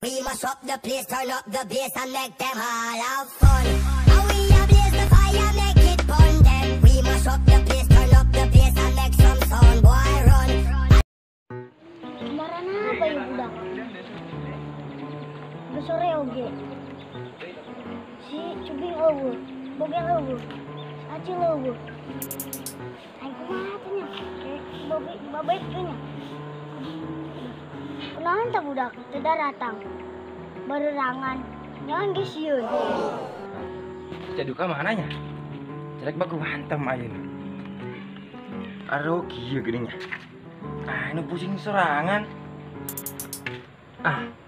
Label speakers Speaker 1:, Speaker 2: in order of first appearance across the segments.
Speaker 1: We must up the place, turn up the bass and make them all have fun. And we a blaze the fire, make it burn them. We must up the place, turn up the bass and make some sound, boy run.
Speaker 2: Kemarin apa ya budak? Besore oge. Si Cubing oge, Bogel oge, Acil oge. Aing kumaha teh nya? Babek teh nya. Kunaon teh budak? Teu datang. Barerangan. Nyaon geus sieun.
Speaker 3: Jaduka mananya? Jelek baku hantem ayeuna. Aduh kieu geuning nya. Nu pusing sorangan.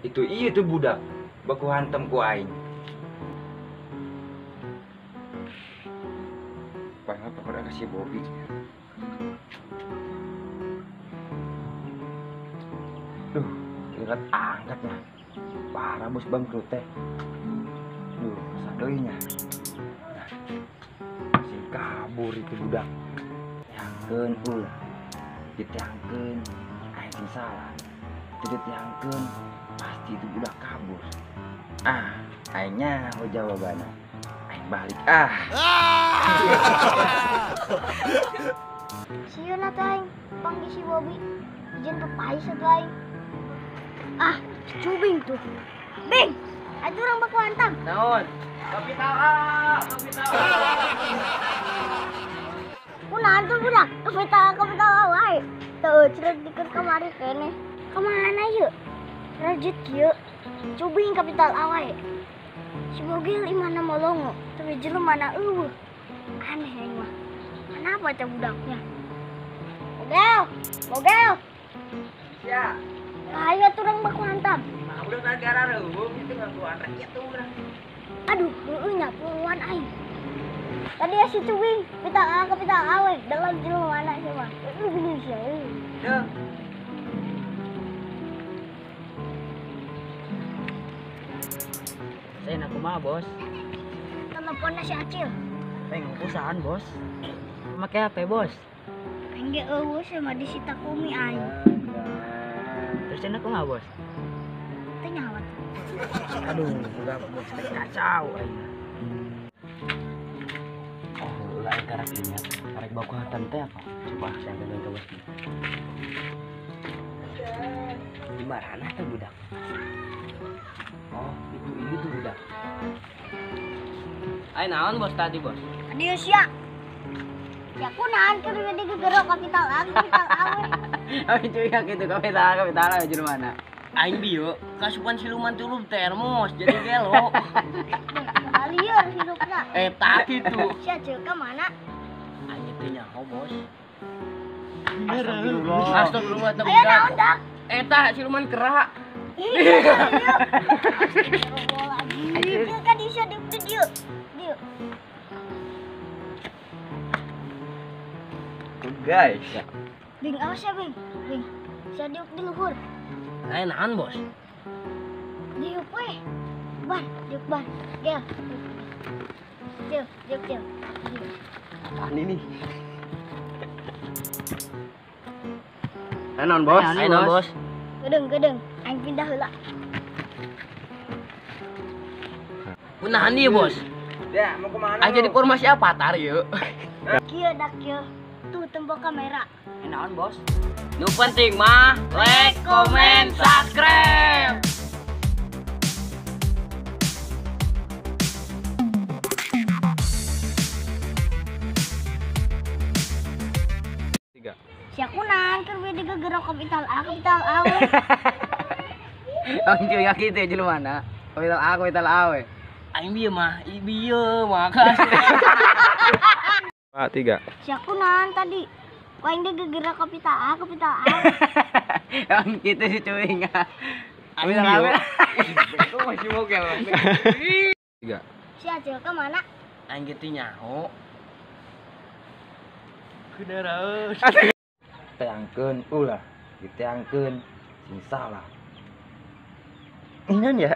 Speaker 3: Itu iya tuh budak. Baku hantem ku aing. Banget pokoknya kasih Bobby. Duh, lihat angkatnya. Parah bos bangkrut teh. Duh, sadeuinya. Si kabur itu budak. Yangkeun ulah. Ditangkeun aing salah. Tidak yangkeun pasti itu budak kabur. Aingnya jawabannya. Aing balik
Speaker 2: Sieun atuh aing panggil si Bobby. Ijen pepais atuh aing. Si Cubing tuh. Bing, atuh urang baku hantam.
Speaker 3: Naon? Kapital A.
Speaker 2: Kunaon tuh budak? Kapital wae. Teu cerek dikeun kamari keneh. Kamana yeuh? Rajut kieu. Cubing kapital A wae. Si Bogel imana molongo, tapi jelema mana eueuh. Aneh aing mah. Kenapa teh budaknya? Bogel.
Speaker 3: Ya.
Speaker 2: Aya tuh urang baku hantam.
Speaker 3: Udah gara-gara reueum itu ngakuan rek tuh urang.
Speaker 2: Aduh, heueuh nya puluhan aing. Tadi ya si Cubing, kapital A we, dalam jelema mana sih mah. Gini sih.
Speaker 3: Deuh.
Speaker 4: Saya kumaha bos?
Speaker 2: Teleponnya si Acil.
Speaker 4: Pengen perusahaan bos. Pakai HP bos.
Speaker 2: Aing ge eueuh sama disita kumi aing.
Speaker 4: Terus enak kumaha bos?
Speaker 2: Teh nyawat.
Speaker 4: Aduh, udah bos teh kacau aing. Ulah karek ingat. Karek baku hantam teh apa? Coba saya ngomong ke bos. Di mana tuh budak? Oh, itu tuh budak. Ayo naon bos tadi bos?
Speaker 2: Adieu sia. Ya kunaon keur di gegero kapital A we.
Speaker 4: Oh cuy yang gitu kapital aja mana? Aing bieu kasupan siluman tulum termos jadi gelo.
Speaker 2: Lieur hidupna.
Speaker 4: Tak gitu.
Speaker 2: Si Acil ka mana?
Speaker 4: Aing teh nyaho bos.
Speaker 3: Astagfirullah.
Speaker 4: Astagfirullah teh
Speaker 2: Aya naon dak?
Speaker 4: Eta siluman kera.
Speaker 2: Astagfirullahaladzim. Dieu ka dieu di dieu.
Speaker 3: Guys.
Speaker 2: Bing awas ya Bing. Saya diuk di luhur.
Speaker 4: Ayo naon bos?
Speaker 2: Diuk we. Diuk bar. Gel. Diuk.
Speaker 4: Apaan ini?
Speaker 3: Ayo naon bos?
Speaker 4: Ayo naon bos?
Speaker 2: Gedeng. Aing pindah heula.
Speaker 4: Kunahan dia bos?
Speaker 3: Ya, mau kemana?
Speaker 4: Aing jadi formasi apa tar yeuh?
Speaker 2: Kieu dak kieu. Tuh tembok kamera.
Speaker 4: Naon bos? Nu penting mah like, comment, subscribe.
Speaker 2: Sia kunaon keur we digegero kapital A we.
Speaker 4: Oh cuy ya gitu ya mana? Kapital A we. Aing bieu mah, makasih.
Speaker 3: 3.
Speaker 2: Sia kunaon tadi? Ku aing digegero kapital A we.
Speaker 4: Yang gitu sih cuy enggak. Kapital A we. Kok masih mau gel.
Speaker 3: 3.
Speaker 2: Si Acil ka mana?
Speaker 4: Aing gitu nyaho. Kudareus.
Speaker 3: Teangkeun ulah, diteangkeun sing salah. Ingan ya.